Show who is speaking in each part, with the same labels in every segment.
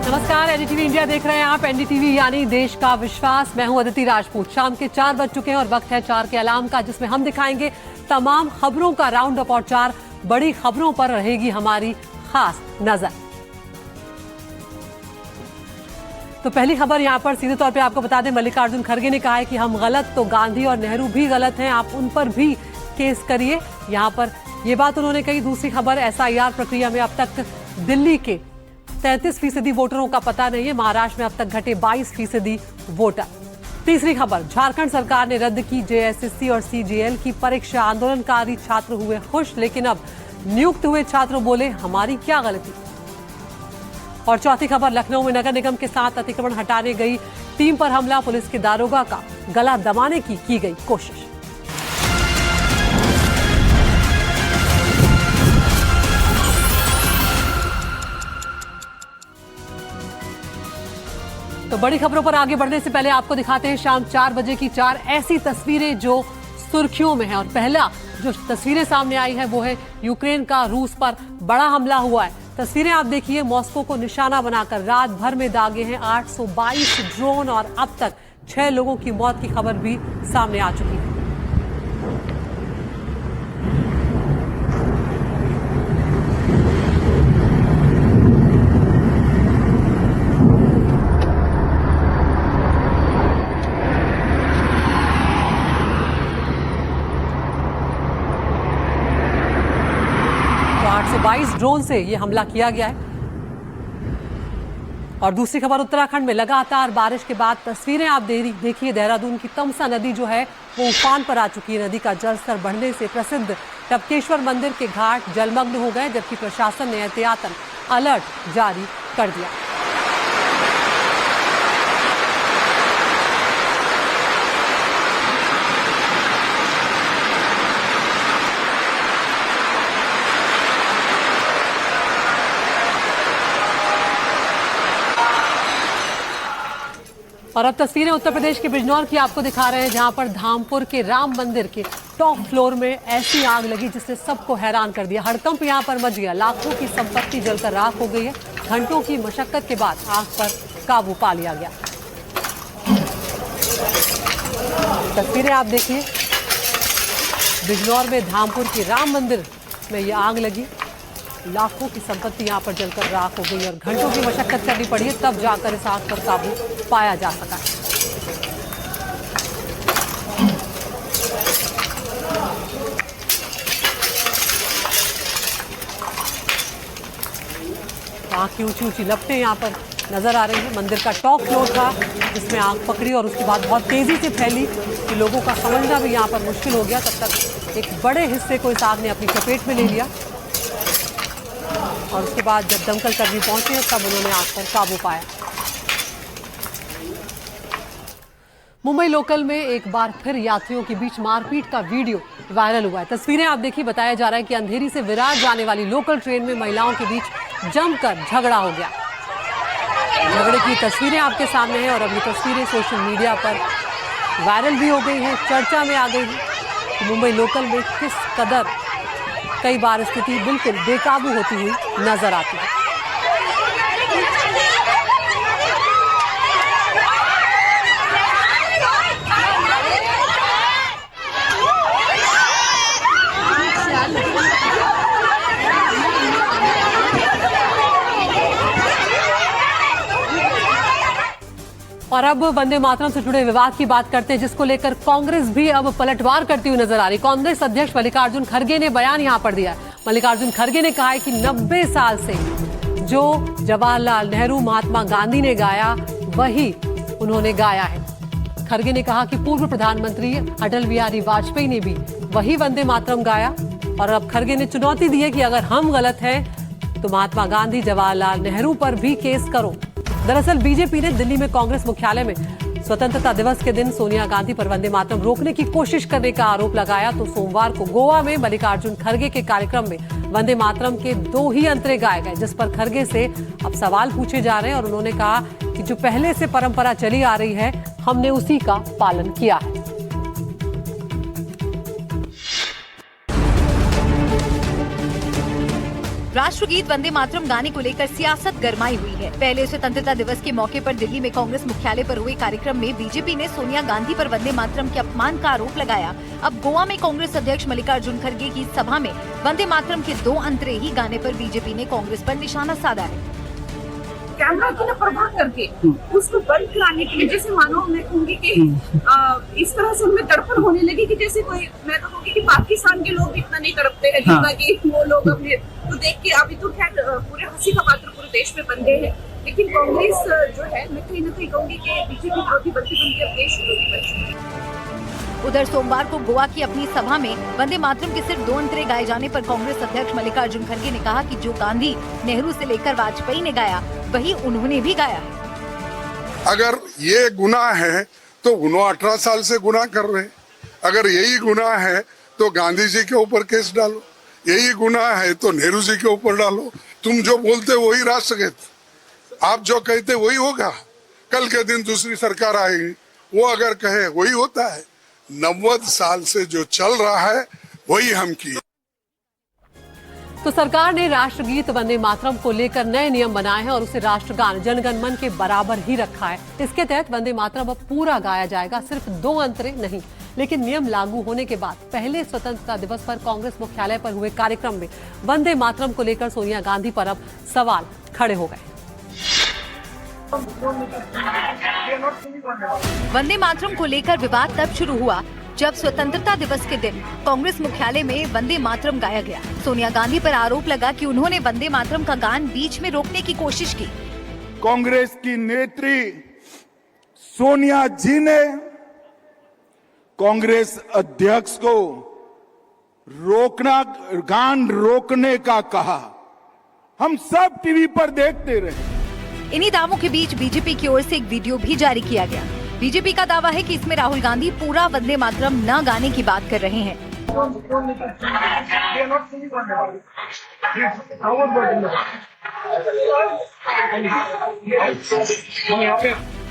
Speaker 1: नमस्कार, NDTV India देख रहे हैं आप। एनडीटीवी यानी देश का विश्वास। मैं हूं अदिति राजपूत। शाम के 4 बज चुके हैं और वक्त है 4 के अलार्म का, जिसमें हम दिखाएंगे तमाम खबरों का राउंड अप और 4 बड़ी खबरों पर रहेगी हमारी खास नजर। तो पहली खबर यहां पर सीधे तौर पे आपको बता दें, मल्लिकार्जुन खड़गे ने कहा है कि हम गलत तो गांधी और नेहरू भी गलत हैं, आप उन पर भी केस करिए। यहां पर ये बात उन्होंने कही। दूसरी खबर, एसआईआर प्रक्रिया में अब तक दिल्ली के 33% वोटरों का पता नहीं है। महाराष्ट्र में अब तक घटे 22% वोटर। तीसरी खबर, झारखंड सरकार ने रद्द की जेएसएससी और सीजीएल की परीक्षा। आंदोलनकारी छात्र हुए खुश, लेकिन अब नियुक्त हुए छात्र बोले हमारी क्या गलती। और चौथी खबर, लखनऊ में नगर निगम के साथ अतिक्रमण हटाने गई टीम पर हमला। पुलिस के दारोगा का गला दबाने की गई कोशिश। तो बड़ी खबरों पर आगे बढ़ने से पहले आपको दिखाते हैं शाम 4 बजे की 4 ऐसी तस्वीरें जो सुर्खियों में है। और पहला जो तस्वीरें सामने आई है वो है यूक्रेन का रूस पर बड़ा हमला हुआ है। तस्वीरें आप देखिए, मॉस्को को निशाना बनाकर रात भर में दागे हैं 822 ड्रोन और अब तक 6 लोगों की मौत की खबर भी सामने आ चुकी है। तो 822 ड्रोन से ये हमला किया गया है। और दूसरी खबर, उत्तराखंड में लगातार बारिश के बाद तस्वीरें आप देखिए, देहरादून की तमसा नदी जो है वो उफान पर आ चुकी है। नदी का जलस्तर बढ़ने से प्रसिद्ध टपकेश्वर मंदिर के घाट जलमग्न हो गए, जबकि प्रशासन ने एहतियातन अलर्ट जारी कर दिया। और अब तस्वीरें उत्तर प्रदेश के बिजनौर की आपको दिखा रहे हैं, जहां पर धामपुर के राम मंदिर के टॉप फ्लोर में ऐसी आग लगी जिसने सबको हैरान कर दिया। हड़कंप यहां पर मच गया, लाखों की संपत्ति जलकर राख हो गई है। घंटों की मशक्कत के बाद आग पर काबू पा लिया गया। तस्वीरें आप देखिए, बिजनौर में धामपुर के राम मंदिर में ये आग लगी, लाखों की संपत्ति यहां पर जलकर राख हो गई और घंटों की मशक्कत करनी पड़ी है, तब जाकर इस आग पर काबू पाया जा सका। आग की ऊंची ऊंची लपटें यहां पर नजर आ रही है। मंदिर का टॉप फ्लोर था जिसमें आग पकड़ी और उसके बाद बहुत तेजी से फैली कि लोगों का समझना भी यहां पर मुश्किल हो गया। तब तक एक बड़े हिस्से को इस आग ने अपनी चपेट में ले लिया और उसके बाद जब दमकल कर्मी पहुंचे तब उन्होंने आग पर काबू पाया। मुंबई लोकल में एक बार फिर यात्रियों के बीच मारपीट का वीडियो वायरल हुआ है। तस्वीरें आप देखिए, बताया जा रहा है कि अंधेरी से विरार जाने वाली लोकल ट्रेन में महिलाओं के बीच जमकर झगड़ा हो गया। झगड़े की तस्वीरें आपके सामने हैं और अब ये तस्वीरें सोशल मीडिया पर वायरल भी हो गई हैं, चर्चा में आ गई है। मुंबई लोकल में किस कदर कई बार स्थिति बिल्कुल बेकाबू होती हुई नजर आती है। और अब वंदे मातरम से जुड़े विवाद की बात करते हैं, जिसको लेकर कांग्रेस भी अब पलटवार करती हुई नजर आ रही। कांग्रेस अध्यक्ष मल्लिकार्जुन खड़गे ने बयान यहां पर दिया है। मल्लिकार्जुन खड़गे ने कहा है कि 90 साल से जो जवाहरलाल नेहरू, महात्मा गांधी ने गाया वही उन्होंने गाया है। खड़गे ने कहा कि पूर्व प्रधानमंत्री अटल बिहारी वाजपेयी ने भी वही वंदे मातरम गाया। और अब खड़गे ने चुनौती दी है कि अगर हम गलत हैं तो महात्मा गांधी, जवाहरलाल नेहरू पर भी केस करो। दरअसल बीजेपी ने दिल्ली में कांग्रेस मुख्यालय में स्वतंत्रता दिवस के दिन सोनिया गांधी पर वंदे मातरम रोकने की कोशिश करने का आरोप लगाया। तो सोमवार को गोवा में मल्लिकार्जुन खड़गे के कार्यक्रम में वंदे मातरम के 2 ही अंतरे गाए गए, जिस पर खड़गे से अब सवाल पूछे जा रहे हैं। और उन्होंने कहा कि जो पहले से परंपरा चली आ रही है, हमने उसी का पालन किया है।
Speaker 2: राष्ट्रगीत वंदे मातरम गाने को लेकर सियासत गरमाई हुई है। पहले स्वतंत्रता दिवस के मौके पर दिल्ली में कांग्रेस मुख्यालय पर हुए कार्यक्रम में बीजेपी ने सोनिया गांधी पर वंदे मातरम के अपमान का आरोप लगाया। अब गोवा में कांग्रेस अध्यक्ष मल्लिकार्जुन खड़गे की सभा में वंदे मातरम के 2 अंतरेही गाने पर बीजेपी ने कांग्रेस पर निशाना साधा है।
Speaker 3: कैमरा की ना परवाह करके उसको बंद कराने के लिए, जैसे मानो मैं कहूँगी कि इस तरह से उनमें तड़पन होने लगी कि जैसे कोई, मैं तो कहूँगी कि पाकिस्तान के लोग इतना नहीं तड़पते हैं जितना कि वो लोग अपने, तो देख के अभी तो खैर पूरे हंसी का पात्र पूरे देश में बन गए हैं। लेकिन कांग्रेस जो है, मैं कहीं ना कहीं कहूँगी कि बीजेपी विरोधी बनती बनती अब देश विरोधी बन चुकी है।
Speaker 2: उधर सोमवार को गोवा की अपनी सभा में वंदे मातरम के सिर्फ 2 अंतरे गाए जाने पर कांग्रेस अध्यक्ष मल्लिकार्जुन खड़गे ने कहा कि जो गांधी, नेहरू से लेकर वाजपेयी ने गाया वही उन्होंने भी गाया है।
Speaker 4: अगर ये गुनाह है तो उन्होंने 18 साल से गुनाह कर रहे हैं। अगर यही गुनाह है तो गांधी जी के ऊपर केस डालो, यही गुनाह है तो नेहरू जी के ऊपर डालो। तुम जो बोलते वही राष्ट्रगीत, आप जो कहते वही होगा। कल के दिन दूसरी सरकार आएगी, वो अगर कहे वही होता है। 90 साल से जो चल रहा है वही हम किए।
Speaker 1: तो सरकार ने राष्ट्रगीत वंदे मातरम को लेकर नए नियम बनाए हैं और उसे राष्ट्रगान जनगण मन के बराबर ही रखा है। इसके तहत वंदे मातरम अब पूरा गाया जाएगा, सिर्फ 2 अंतरे नहीं। लेकिन नियम लागू होने के बाद पहले स्वतंत्रता दिवस पर कांग्रेस मुख्यालय पर हुए कार्यक्रम में वंदे मातरम को लेकर सोनिया गांधी पर अब सवाल खड़े हो गए।
Speaker 2: वंदे मातरम को लेकर विवाद तब शुरू हुआ जब स्वतंत्रता दिवस के दिन कांग्रेस मुख्यालय में वंदे मातरम गाया गया। सोनिया गांधी पर आरोप लगा कि उन्होंने वंदे मातरम का गान बीच में रोकने की कोशिश की।
Speaker 5: कांग्रेस की नेत्री सोनिया जी ने कांग्रेस अध्यक्ष को गान रोकने का कहा। हम सब टीवी पर देखते रहे।
Speaker 2: इन्हीं दावों के बीच बीजेपी की ओर से एक वीडियो भी जारी किया गया। बीजेपी का दावा है कि इसमें राहुल गांधी पूरा वंदे मातरम न गाने की बात कर रहे हैं।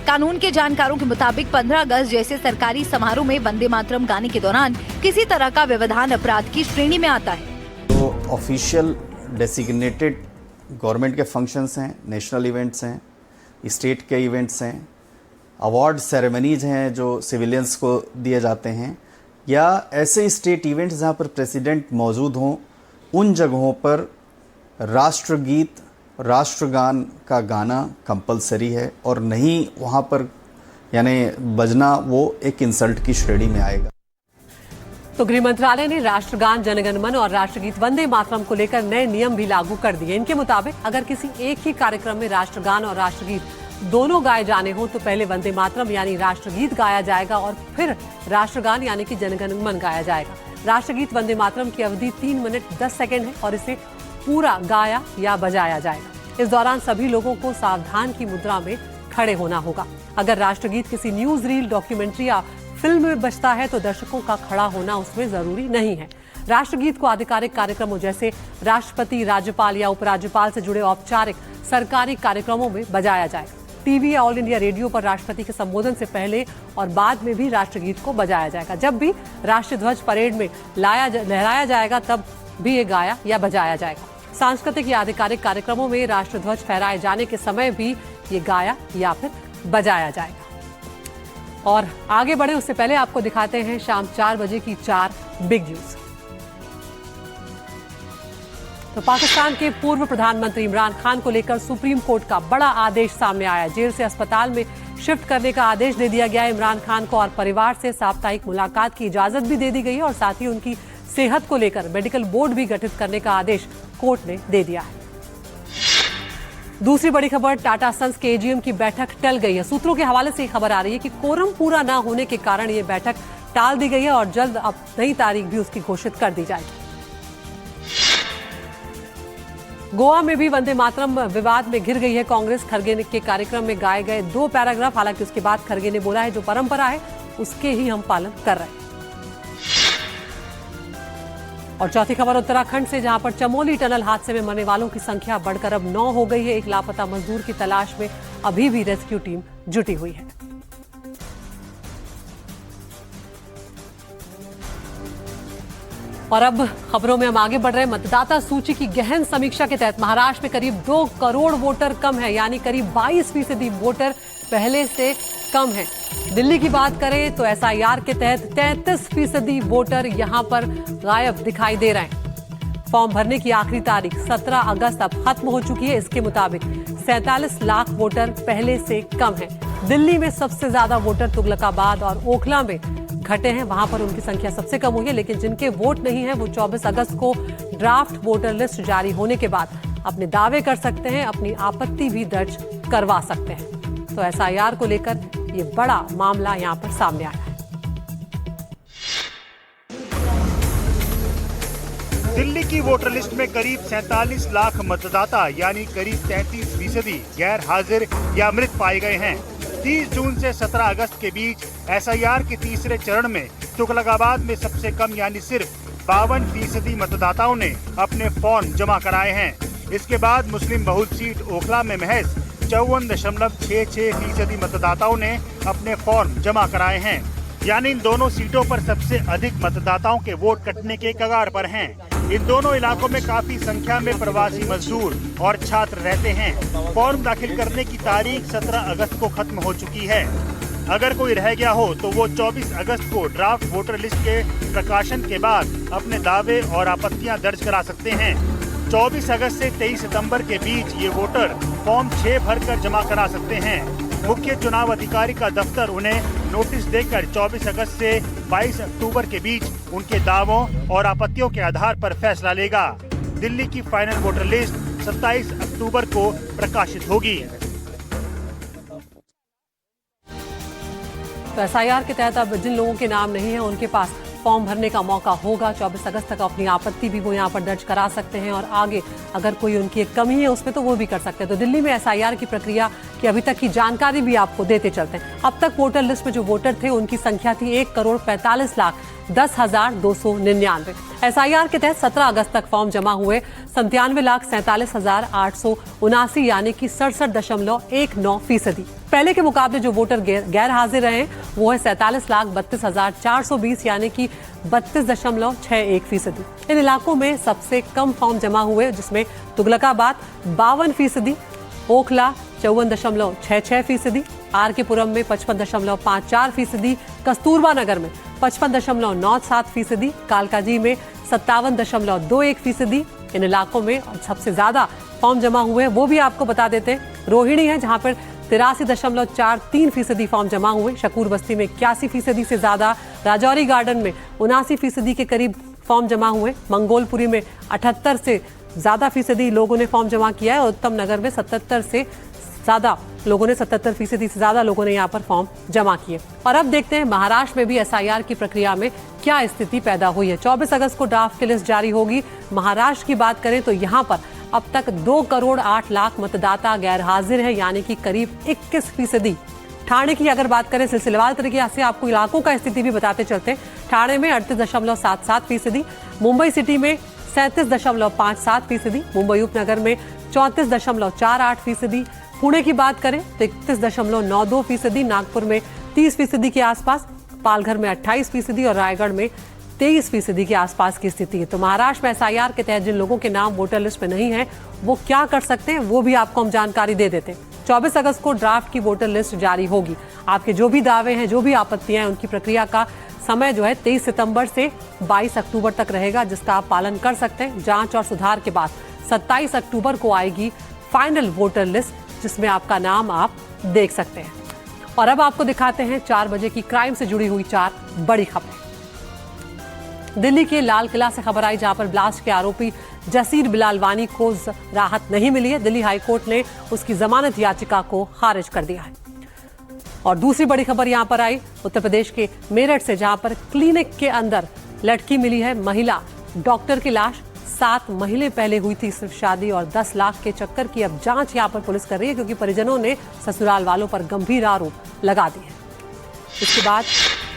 Speaker 2: कानून के जानकारों के मुताबिक 15 अगस्त जैसे सरकारी समारोह में वंदे मातरम गाने के दौरान किसी तरह का व्यवधान अपराध की श्रेणी में आता है।
Speaker 6: तो ऑफिशियल डेसिग्नेटेड गवर्नमेंट के फंक्शंस हैं, नेशनल इवेंट्स हैं, स्टेट के इवेंट्स हैं, अवार्ड सेरेमनीज हैं जो सिविलियंस को दिए जाते हैं, या ऐसे स्टेट इवेंट्स जहां पर प्रेसिडेंट मौजूद हों, उन जगहों पर राष्ट्रगीत, राष्ट्रगान का गाना कंपलसरी है और नहीं वहां पर यानी बजना वो एक इंसल्ट की श्रेणी में आएगा।
Speaker 1: तो गृह मंत्रालय ने राष्ट्रगान जनगण मन और राष्ट्रगीत वंदे मातरम को लेकर नए नियम भी लागू कर दिए। इनके मुताबिक अगर किसी एक ही कार्यक्रम में राष्ट्रगान और राष्ट्रगीत दोनों गाए जाने हो तो पहले वंदे मातरम यानी राष्ट्रगीत गाया जाएगा और फिर राष्ट्रगान यानी कि जनगण मन गाया जाएगा। राष्ट्रगीत वंदे मातरम की अवधि 3 मिनट 10 सेकंड है और इसे पूरा गाया या बजाया जाएगा। इस दौरान सभी लोगों को सावधान की मुद्रा में खड़े होना होगा। अगर राष्ट्रगीत किसी न्यूज रील, डॉक्यूमेंट्री या फिल्म में बजता है तो दर्शकों का खड़ा होना उसमें जरूरी नहीं है। राष्ट्रगीत को आधिकारिक कार्यक्रमों जैसे राष्ट्रपति, राज्यपाल या उपराज्यपाल से जुड़े औपचारिक सरकारी कार्यक्रमों में बजाया जाएगा। टीवी या ऑल इंडिया रेडियो पर राष्ट्रपति के संबोधन से पहले और बाद में भी राष्ट्रगीत को बजाया जाएगा। जब भी राष्ट्रीय ध्वज परेड में लहराया जाएगा तब भी ये गाया या बजाया जाएगा। सांस्कृतिक या आधिकारिक कार्यक्रमों में राष्ट्रध्वज फहराए जाने के समय भी ये गाया या फिर बजाया जाएगा। और आगे बढ़े उससे पहले आपको दिखाते हैं शाम 4 बजे की 4 बिग न्यूज। तो पाकिस्तान के पूर्व प्रधानमंत्री इमरान खान को लेकर सुप्रीम कोर्ट का बड़ा आदेश सामने आया। जेल से अस्पताल में शिफ्ट करने का आदेश दे दिया गया है। इमरान खान को और परिवार से साप्ताहिक मुलाकात की इजाजत भी दे दी गई है और साथ ही उनकी सेहत को लेकर मेडिकल बोर्ड भी गठित करने का आदेश कोर्ट ने दे दिया है। दूसरी बड़ी खबर, टाटा सन्स के एजीएम की बैठक टल गई है। सूत्रों के हवाले से खबर आ रही है कि कोरम पूरा न होने के कारण ये बैठक टाल दी गई है और जल्द अब नई तारीख भी उसकी घोषित कर दी जाएगी। गोवा में भी वंदे मातरम विवाद में घिर गई है कांग्रेस। खरगे के कार्यक्रम में गाए गए 2 पैराग्राफ, हालांकि उसके बाद खरगे ने बोला है जो परंपरा है उसके ही हम पालन कर रहे हैं। और चौथी खबर उत्तराखंड से, जहां पर चमोली टनल हादसे में मरने वालों की संख्या बढ़कर अब 9 हो गई है। एक लापता मजदूर की तलाश में अभी भी रेस्क्यू टीम जुटी हुई है। और अब खबरों में हम आगे बढ़ रहे हैं। मतदाता सूची की गहन समीक्षा के तहत महाराष्ट्र में करीब 2 करोड़ वोटर कम है, यानी करीब 22% वोटर पहले से कम है। दिल्ली की बात करें तो एसआईआर के तहत 33% वोटर यहां पर गायब दिखाई दे रहे हैं। फॉर्म भरने की आखिरी तारीख 17 अगस्त अब खत्म हो चुकी है। इसके मुताबिक 47 लाख वोटर पहले से कम है। दिल्ली में सबसे ज्यादा वोटर तुगलकाबाद और ओखला में घटे हैं, वहां पर उनकी संख्या सबसे कम हुई है। लेकिन जिनके वोट नहीं है वो 24 अगस्त को ड्राफ्ट वोटर लिस्ट जारी होने के बाद अपने दावे कर सकते हैं, अपनी आपत्ति भी दर्ज करवा सकते हैं। तो एसआईआर को लेकर ये बड़ा मामला यहां पर सामने आया है।
Speaker 7: दिल्ली की वोटर लिस्ट में करीब 47 लाख मतदाता यानी करीब 33% गैर हाजिर या मृत पाए गए हैं। 30 जून से 17 अगस्त के बीच एसआईआर के तीसरे चरण में तुगलकाबाद में सबसे कम यानी सिर्फ 52% मतदाताओं ने अपने फॉर्म जमा कराए हैं। इसके बाद मुस्लिम बहुल सीट ओखला में महज 54.66% मतदाताओं ने अपने फॉर्म जमा कराए हैं। यानी इन दोनों सीटों पर सबसे अधिक मतदाताओं के वोट कटने के कगार पर हैं। इन दोनों इलाकों में काफी संख्या में प्रवासी मजदूर और छात्र रहते हैं। फॉर्म दाखिल करने की तारीख 17 अगस्त को खत्म हो चुकी है। अगर कोई रह गया हो तो वो 24 अगस्त को ड्राफ्ट वोटर लिस्ट के प्रकाशन के बाद अपने दावे और आपत्तियां दर्ज करा सकते हैं। 24 अगस्त से 23 सितंबर के बीच ये वोटर फॉर्म 6 भरकर जमा करा सकते हैं। मुख्य चुनाव अधिकारी का दफ्तर उन्हें नोटिस देकर 24 अगस्त से 22 अक्टूबर के बीच उनके दावों और आपत्तियों के आधार पर फैसला लेगा। दिल्ली की फाइनल वोटर लिस्ट 27 अक्टूबर को प्रकाशित होगी।
Speaker 1: तो एसआईआर के तहत अब जिन लोगों के नाम नहीं है उनके पास फॉर्म भरने का मौका होगा। 24 अगस्त तक अपनी आपत्ति भी वो यहाँ पर दर्ज करा सकते हैं और आगे अगर कोई उनकी एक कमी है उसमें तो वो भी कर सकते हैं। तो दिल्ली में एसआईआर की प्रक्रिया की अभी तक की जानकारी भी आपको देते चलते हैं। अब तक वोटर लिस्ट में जो वोटर थे उनकी संख्या थी 1,45,10,299। एसआईआर के तहत 17 अगस्त तक फॉर्म जमा हुए 97,47,879 यानी कि 67.19%। पहले के मुकाबले जो वोटर गैर हाजिर रहे वो है 47,32,420 यानी कि 32.61%। इन इलाकों में सबसे कम फॉर्म जमा हुए जिसमें तुगलकाबाद 52%, ओखला 54.66%, आर के पुरम में 55.54%, कस्तूरबा नगर में 55.97%, कालकाजी में 57.21%। इन इलाकों में सबसे ज्यादा फॉर्म जमा हुए वो भी आपको बता देते हैं। रोहिणी है जहां पर 83.43% फॉर्म जमा हुए, शकूर बस्ती में 81% से ज्यादा, राजौरी गार्डन में 79% के करीब फॉर्म जमा हुए, मंगोलपुरी में 78 से ज्यादा फीसदी लोगों ने फॉर्म जमा किया है और उत्तम नगर में 77 से ज्यादा लोगों ने 77% से ज्यादा लोगों ने यहाँ पर फॉर्म जमा किए। और अब देखते हैं महाराष्ट्र में भी एसआईआर की प्रक्रिया में क्या स्थिति पैदा हुई है। 24 अगस्त को ड्राफ्ट की लिस्ट जारी होगी। महाराष्ट्र की बात करें तो यहाँ पर अब तक 2,08,00,000 मतदाता गैर हाजिर है यानी कि करीब 21%। ठाणे की अगर बात करें सिलसिलेवार तरीके से आपको इलाकों का स्थिति भी बताते चलते हैं। ठाणे में 38.77%, मुंबई सिटी में 37.57%, मुंबई उपनगर में 34.48%, पुणे की बात करें तो 31.92%, नागपुर में 30% के आसपास, पालघर में 28% और रायगढ़ में 23% के आसपास की स्थिति है। तो महाराष्ट्र में एसआईआर के तहत जिन लोगों के नाम वोटर लिस्ट में नहीं है वो क्या कर सकते हैं वो भी आपको हम जानकारी दे देते हैं। 24 अगस्त को ड्राफ्ट की वोटर लिस्ट जारी होगी। आपके जो भी दावे हैं, जो भी आपत्तियां हैं, उनकी प्रक्रिया का समय जो है 23 सितंबर से 22 अक्टूबर तक रहेगा, जिसका आप पालन कर सकते हैं। जांच और सुधार के बाद 27 अक्टूबर को आएगी फाइनल वोटर लिस्ट, जिसमें आपका नाम आप देख सकते हैं। और अब आपको दिखाते हैं 4 बजे की क्राइम से जुड़ी हुई 4 बड़ी खबरें। दिल्ली के लाल किला से खबर आई जहां पर ब्लास्ट के आरोपी जसीर बिलालवानी को राहत नहीं मिली है। दिल्ली हाईकोर्ट ने उसकी जमानत याचिका को खारिज कर दिया है। और दूसरी बड़ी खबर यहां पर आई उत्तर प्रदेश के मेरठ से, जहां पर क्लिनिक के अंदर लटकी मिली है महिला डॉक्टर की लाश। 7 महीने पहले हुई थी सिर्फ शादी और 10 लाख के चक्कर की अब जांच यहां पर पुलिस कर रही है, क्योंकि परिजनों ने ससुराल वालों पर गंभीर आरोप लगा दिए। इसके बाद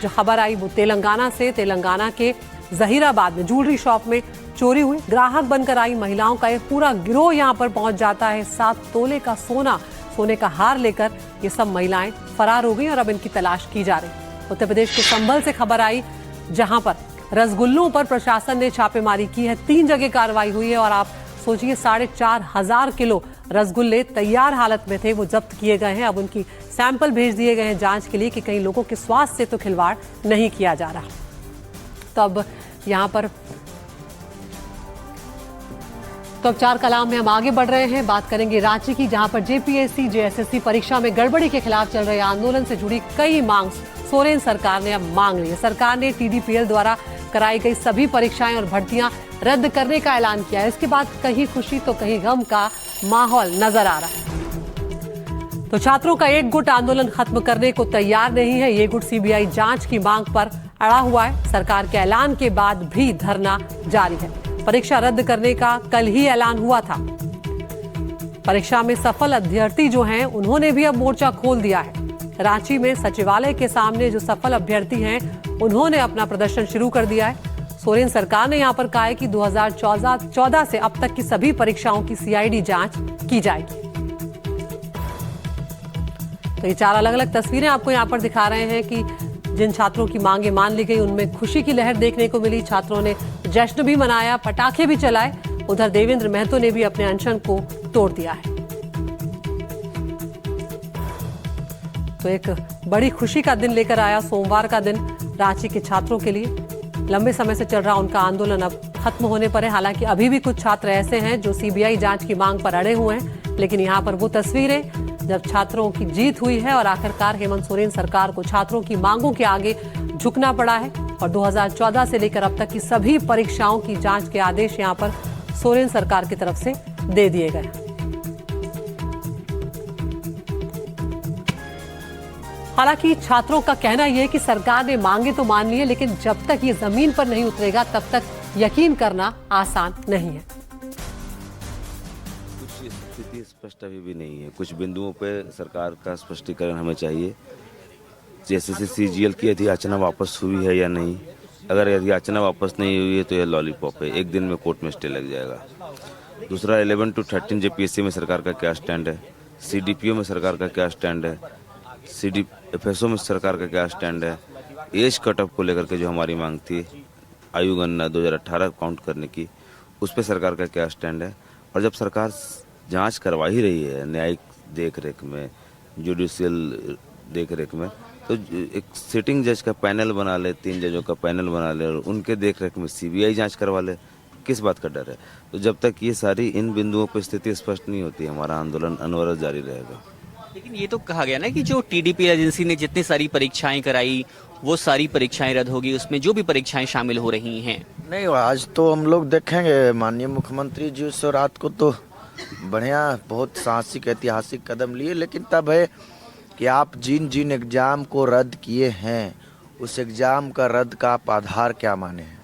Speaker 1: जो खबर आई वो तेलंगाना से। तेलंगाना के जहीराबाद में ज्वेलरी शॉप में चोरी हुई। ग्राहक बनकर आई महिलाओं का एक पूरा गिरोह यहां पर पहुंच जाता है। 7 तोले का सोने का हार लेकर ये सब महिलाएं फरार हो गई और अब इनकी तलाश की जा रही। उत्तर प्रदेश के संभल से खबर आई जहां पर रसगुल्लों पर प्रशासन ने छापेमारी की है। 3 जगह कार्रवाई हुई है और आप सोचिए 4,500 किलो रसगुल्ले तैयार हालत में थे, वो जब्त किए गए हैं। अब उनकी सैंपल भेज दिए गए हैं जांच के लिए कि कहीं लोगों के स्वास्थ्य से तो खिलवाड़ नहीं किया जा रहा। तो अब यहाँ पर तो अब 4 कलाम में हम आगे बढ़ रहे हैं। बात करेंगे रांची की, जहां पर जेपीएससी जेएसएससी परीक्षा में गड़बड़ी के खिलाफ चल रहे आंदोलन से जुड़ी कई मांग सोरेन सरकार ने अब मांग ली है। सरकार ने टीडीपीएल द्वारा कराई गई सभी परीक्षाएं और भर्तियां रद्द करने का ऐलान किया है। इसके बाद कहीं खुशी तो कहीं गम का माहौल नजर आ रहा है। तो छात्रों का एक गुट आंदोलन खत्म करने को तैयार नहीं है। ये गुट सीबीआई जांच की मांग पर अड़ा हुआ है। सरकार के ऐलान के बाद भी धरना जारी है। परीक्षा रद्द करने का कल ही ऐलान हुआ था। परीक्षा में सफल अभ्यर्थी जो हैं उन्होंने भी अब मोर्चा खोल दिया है। रांची में सचिवालय के सामने जो सफल अभ्यर्थी हैं उन्होंने अपना प्रदर्शन शुरू कर दिया है। सोरेन सरकार ने यहां पर कहा है कि 2014 से अब तक की सभी परीक्षाओं की सीआईडी जांच की जाएगी। तो ये 4 अलग अलग तस्वीरें आपको यहां पर दिखा रहे हैं कि जिन छात्रों की मांगे मान ली गई उनमें खुशी की लहर देखने को मिली। छात्रों ने जश्न भी मनाया, पटाखे भी चलाए। उधर देवेंद्र महतो ने भी अपने अनशन को तोड़ दिया है। तो एक बड़ी खुशी का दिन लेकर आया सोमवार का दिन रांची के छात्रों के लिए। लंबे समय से चल रहा उनका आंदोलन अब खत्म होने पर है। हालांकि अभी भी कुछ छात्र ऐसे हैं जो सीबीआई जांच की मांग पर अड़े हुए हैं, लेकिन यहाँ पर वो तस्वीरें जब छात्रों की जीत हुई है और आखिरकार हेमंत सोरेन सरकार को छात्रों की मांगों के आगे झुकना पड़ा है और 2014 से लेकर अब तक की सभी परीक्षाओं की जांच के आदेश यहां पर सोरेन सरकार की तरफ से दे दिए गए। हालांकि छात्रों का कहना यह है कि सरकार ने मांगे तो मान ली है, लेकिन जब तक ये जमीन पर नहीं उतरेगा तब तक यकीन करना आसान नहीं है।
Speaker 8: कुछ स्थिति स्पष्ट अभी भी नहीं है। कुछ बिंदुओं पे सरकार का स्पष्टीकरण हमें चाहिए। जैसे सीजीएल की अधियाचना वापस हुई है या नहीं। अगर अधियाचना वापस नहीं हुई है तो यह लॉलीपॉप है, एक दिन में कोर्ट में स्टे लग जाएगा। दूसरा 11 to 13 जेपीएससी में सरकार का क्या स्टैंड है, सीडीपीओ में सरकार का क्या स्टैंड है, सीडीएफएसओ में सरकार का क्या स्टैंड है। एज कटअप को लेकर के जो हमारी मांग थी, आयु गणना 2018 काउंट करने की, उस पर सरकार का क्या स्टैंड है। और जब सरकार जांच करवा ही रही है न्यायिक देख रेख में, जुडिशियल देख रेख में, तो एक सिटिंग जज का पैनल बना ले, 3 जजों का पैनल बना ले और उनके देख रेख में सीबीआई जांच करवा ले। किस बात का डर है? तो जब तक ये सारी इन बिंदुओं पर स्थिति स्पष्ट नहीं होती, हमारा आंदोलन अनवरत जारी रहेगा।
Speaker 9: लेकिन ये तो कहा गया ना कि जो टीडीपी एजेंसी ने जितनी सारी परीक्षाएं कराई वो सारी परीक्षाएं रद्द होगी, उसमें जो भी परीक्षाएं शामिल हो रही हैं।
Speaker 10: नहीं, आज तो हम लोग देखेंगे माननीय मुख्यमंत्री जी उस रात को तो बढ़िया बहुत साहसिक ऐतिहासिक कदम लिए, लेकिन तब है कि आप जिन एग्जाम को रद्द किए हैं उस एग्जाम का रद्द का आप आधार क्या माने हैं।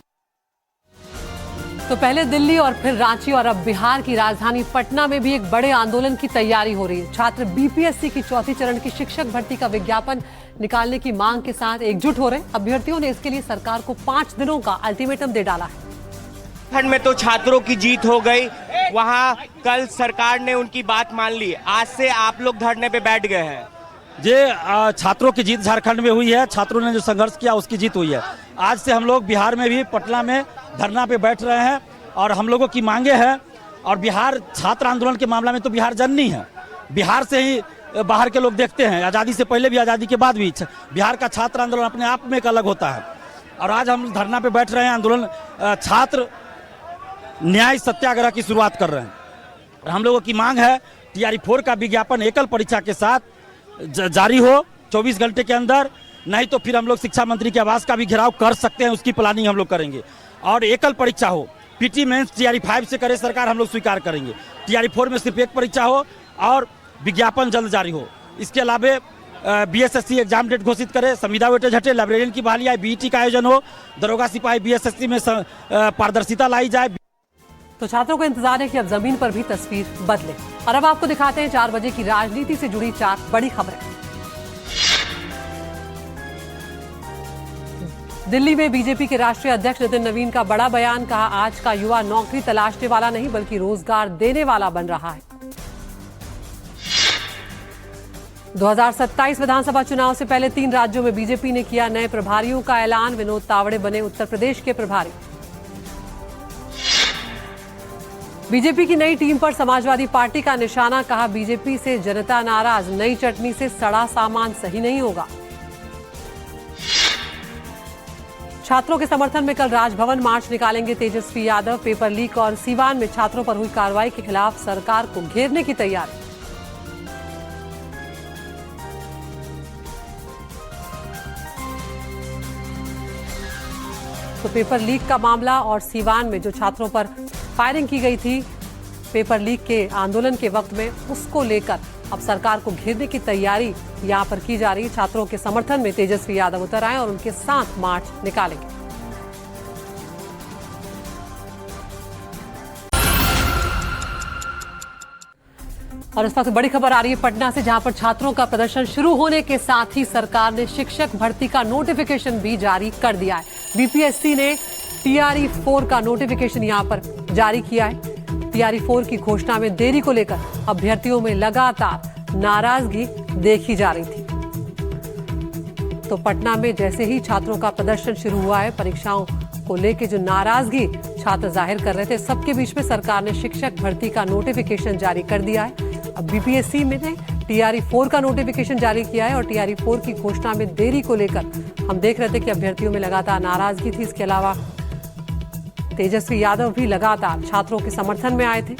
Speaker 1: तो पहले दिल्ली और फिर रांची और अब बिहार की राजधानी पटना में भी एक बड़े आंदोलन की तैयारी हो रही है। छात्र बीपीएससी की 4थी चरण की शिक्षक भर्ती का विज्ञापन निकालने की मांग के साथ एकजुट हो रहे हैं। अभ्यर्थियों ने इसके लिए सरकार को 5 दिनों का अल्टीमेटम दे डाला है।
Speaker 11: खंड में तो छात्रों की जीत हो गई, वहां कल सरकार ने उनकी बात मान ली। आज से आप लोग धरने पे बैठ गए हैं।
Speaker 12: ये छात्रों की जीत झारखंड में हुई है। छात्रों ने जो संघर्ष किया उसकी जीत हुई है। आज से हम लोग बिहार में भी पटना में धरना पे बैठ रहे हैं और हम लोगों की मांगे हैं। और बिहार छात्र आंदोलन के मामला में तो बिहार जननी है। बिहार से ही बाहर के लोग देखते हैं, आज़ादी से पहले भी आज़ादी के बाद भी बिहार का छात्र आंदोलन अपने आप में एक अलग होता है। और आज हम धरना पे बैठ रहे हैं, आंदोलन छात्र न्याय सत्याग्रह की शुरुआत कर रहे हैं। और हम लोगों की मांग है TRE 4 का विज्ञापन एकल परीक्षा के साथ जारी हो 24 घंटे के अंदर, नहीं तो फिर हम लोग शिक्षा मंत्री के आवास का भी घेराव कर सकते हैं, उसकी प्लानिंग हम लोग करेंगे। और एकल परीक्षा हो, पीटी मेंस TRE 5 से करे सरकार, हम लोग स्वीकार करेंगे। TRE 4 में सिर्फ एक परीक्षा हो और विज्ञापन जल्द जारी हो। इसके अलावा BSSC एग्जाम डेट घोषित करे, संविदा वेटेज हटे, लाइब्रेरियन की बहाली आए, BET का आयोजन हो, दरोगा सिपाही BSSC में पारदर्शिता लाई जाए।
Speaker 1: तो छात्रों को इंतजार है कि अब जमीन पर भी तस्वीर बदले। और अब आपको दिखाते हैं 4 बजे की राजनीति से जुड़ी 4 बड़ी खबरें। दिल्ली में बीजेपी के राष्ट्रीय अध्यक्ष नितिन नवीन का बड़ा बयान, कहा आज का युवा नौकरी तलाशने वाला नहीं बल्कि रोजगार देने वाला बन रहा है। 2027 विधानसभा चुनाव से पहले 3 राज्यों में बीजेपी ने किया नए प्रभारियों का ऐलान। विनोद तावड़े बने उत्तर प्रदेश के प्रभारी। बीजेपी की नई टीम पर समाजवादी पार्टी का निशाना, कहा बीजेपी से जनता नाराज, नई चटनी से सड़ा सामान सही नहीं होगा। छात्रों के समर्थन में कल राजभवन मार्च निकालेंगे तेजस्वी यादव। पेपर लीक और सीवान में छात्रों पर हुई कार्रवाई के खिलाफ सरकार को घेरने की तैयारी। तो पेपर लीक का मामला और सीवान में जो छात्रों पर फायरिंग की गई थी पेपर लीक के आंदोलन के वक्त में, उसको लेकर अब सरकार को घेरने की तैयारी यहां पर की जा रही है। छात्रों के समर्थन में तेजस्वी यादव उतर आए और उनके साथ मार्च निकालेंगे। और इस वक्त बड़ी खबर आ रही है पटना से, जहां पर छात्रों का प्रदर्शन शुरू होने के साथ ही सरकार ने शिक्षक भर्ती का नोटिफिकेशन भी जारी कर दिया है। बीपीएससी ने टीआरई 4 का नोटिफिकेशन यहां पर जारी किया है। टीआरई 4 की घोषणा में देरी को लेकर अभ्यर्थियों में लगातार नाराजगी देखी जा रही थी। तो पटना में जैसे ही छात्रों का प्रदर्शन शुरू हुआ है, परीक्षाओं को लेकर जो नाराजगी छात्र जाहिर कर रहे थे, सबके बीच में सरकार ने शिक्षक भर्ती का नोटिफिकेशन जारी कर दिया है। अब बीपीएससी में ने टीआरई 4 का नोटिफिकेशन जारी किया है और टीआरई 4 की घोषणा में देरी को लेकर हम देख रहे थे कि अभ्यर्थियों में लगातार नाराजगी थी। इसके अलावा तेजस्वी यादव भी लगातार छात्रों के समर्थन में आए थे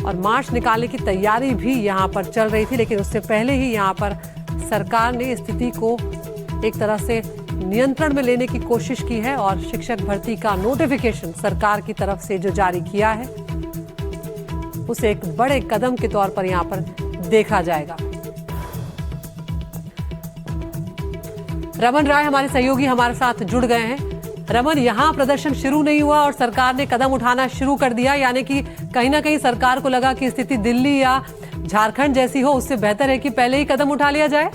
Speaker 1: और मार्च निकालने की तैयारी भी यहां पर चल रही थी। लेकिन उससे पहले ही यहां पर सरकार ने स्थिति को एक तरह से नियंत्रण में लेने की कोशिश की है और शिक्षक भर्ती का नोटिफिकेशन सरकार की तरफ से जो जारी किया है, उसे एक बड़े कदम के तौर पर यहां पर देखा जाएगा। रमन राय हमारे सहयोगी हमारे साथ जुड़ गए हैं। रमन, यहां प्रदर्शन शुरू नहीं हुआ और सरकार ने कदम उठाना शुरू कर दिया, यानी कि कहीं ना कहीं सरकार को लगा कि स्थिति दिल्ली या झारखंड जैसी हो, उससे बेहतर है कि पहले ही कदम उठा लिया जाए।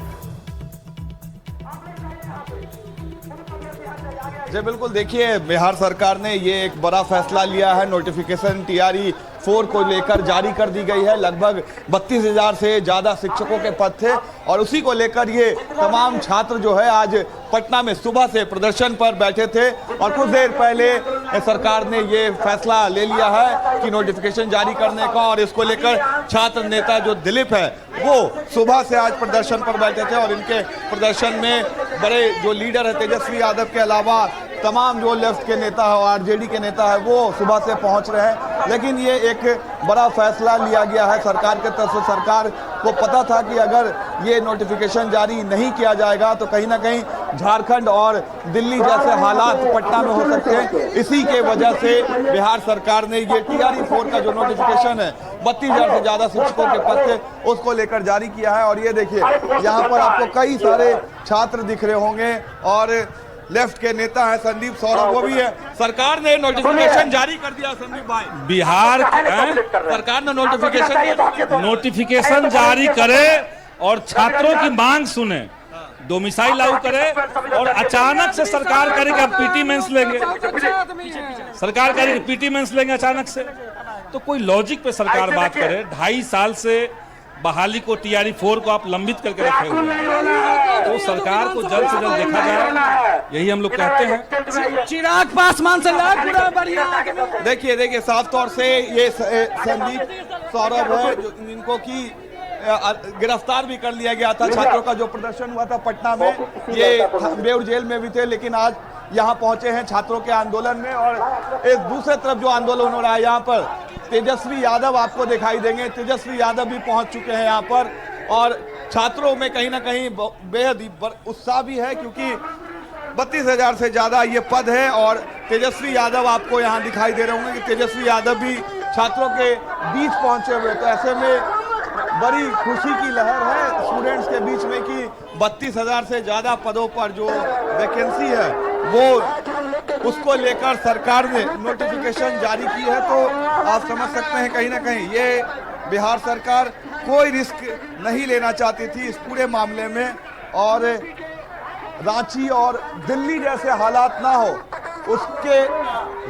Speaker 13: जी बिल्कुल, देखिए बिहार सरकार ने ये एक बड़ा फैसला लिया है। नोटिफिकेशन टीआरई 4 को लेकर जारी कर दी गई है। लगभग 32,000 से ज़्यादा शिक्षकों के पद थे और उसी को लेकर ये तमाम छात्र जो है आज पटना में सुबह से प्रदर्शन पर बैठे थे और कुछ देर पहले सरकार ने ये फैसला ले लिया है कि नोटिफिकेशन जारी करने का। और इसको लेकर छात्र नेता जो दिलीप है वो सुबह से आज प्रदर्शन पर बैठे थे और इनके प्रदर्शन में बड़े जो लीडर है तेजस्वी यादव के अलावा तमाम जो लेफ्ट के नेता है और आरजेडी के नेता है वो सुबह से पहुंच रहे हैं। लेकिन ये एक बड़ा फैसला लिया गया है सरकार के तरफ से। सरकार को पता था कि अगर ये नोटिफिकेशन जारी नहीं किया जाएगा तो कहीं ना कहीं झारखंड और दिल्ली जैसे हालात पटना में हो सकते हैं। इसी के वजह से बिहार सरकार ने ये टीआरई 4 का जो नोटिफिकेशन है 32,000 से ज़्यादा शिक्षकों के पद थे उसको लेकर जारी किया है। और ये देखिए यहाँ पर आपको कई सारे छात्र दिख रहे होंगे और लेफ्ट के नेता है संदीप सौरभ, वो भी है। सरकार ने नोटिफिकेशन जारी कर दिया। संदीप भाई,
Speaker 14: बिहार
Speaker 13: सरकार ने
Speaker 14: नोटिफिकेशन जारी करे और छात्रों की मांग सुने, डोमिसाइल लागू करे और अचानक से सरकार करे कि अब पीटी मेंस लेंगे, सरकार करे कि पीटी मेंस लेंगे अचानक से, तो कोई लॉजिक पे सरकार बात करे। 2.5 साल से बहाली को टीआरई 4 को आप लंबित करके रखे हुए हैं, तो सरकार को जल्द से जल्द देखा जाए, यही हम लोग कहते हैं।
Speaker 13: चिराग पासवान से पूरा बढ़िया। देखिए साफ तौर से ये संदीप सौरभ है जो इनको की गिरफ्तार भी कर लिया गया था। छात्रों का जो प्रदर्शन हुआ था पटना में, ये बेउर जेल में भी थे लेकिन आज यहाँ पहुंचे हैं छात्रों के आंदोलन में। और इस दूसरे तरफ जो आंदोलन हो रहा है यहाँ पर तेजस्वी यादव आपको दिखाई देंगे। तेजस्वी यादव भी पहुंच चुके हैं यहाँ पर और छात्रों में कहीं ना कहीं बेहद उत्साह भी है क्योंकि 32,000 से ज़्यादा ये पद है। और तेजस्वी यादव आपको यहाँ दिखाई दे रहे होंगे कि तेजस्वी यादव भी छात्रों के बीच पहुंचे हुए, तो ऐसे में बड़ी खुशी की लहर है स्टूडेंट्स के बीच में कि 32,000 से ज़्यादा पदों पर जो वैकेंसी है वो उसको लेकर सरकार ने नोटिफिकेशन जारी की है। तो आप समझ सकते हैं कहीं ना कहीं ये बिहार सरकार कोई रिस्क नहीं लेना चाहती थी इस पूरे मामले में और रांची और दिल्ली जैसे हालात ना हो उसके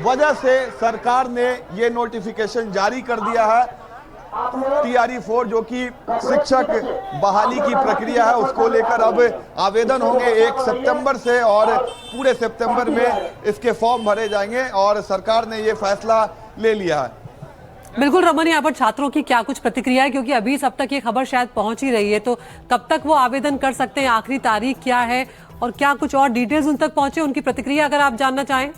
Speaker 13: वजह से सरकार ने ये नोटिफिकेशन जारी कर दिया है। TRE 4 जो कि शिक्षक बहाली की प्रक्रिया है, उसको लेकर अब आवेदन होंगे 1 सितंबर से और पूरे सितंबर में इसके फॉर्म भरे जाएंगे और सरकार ने ये फैसला ले लिया है।
Speaker 1: बिल्कुल रमन, यहाँ पर छात्रों की क्या कुछ प्रतिक्रिया है, क्योंकि अभी अब तक ये खबर शायद पहुंच ही रही है, तो कब तक वो आवेदन कर सकते हैं, आखिरी तारीख क्या है और क्या कुछ और डिटेल्स उन तक पहुंचे, उनकी प्रतिक्रिया अगर आप जानना चाहें।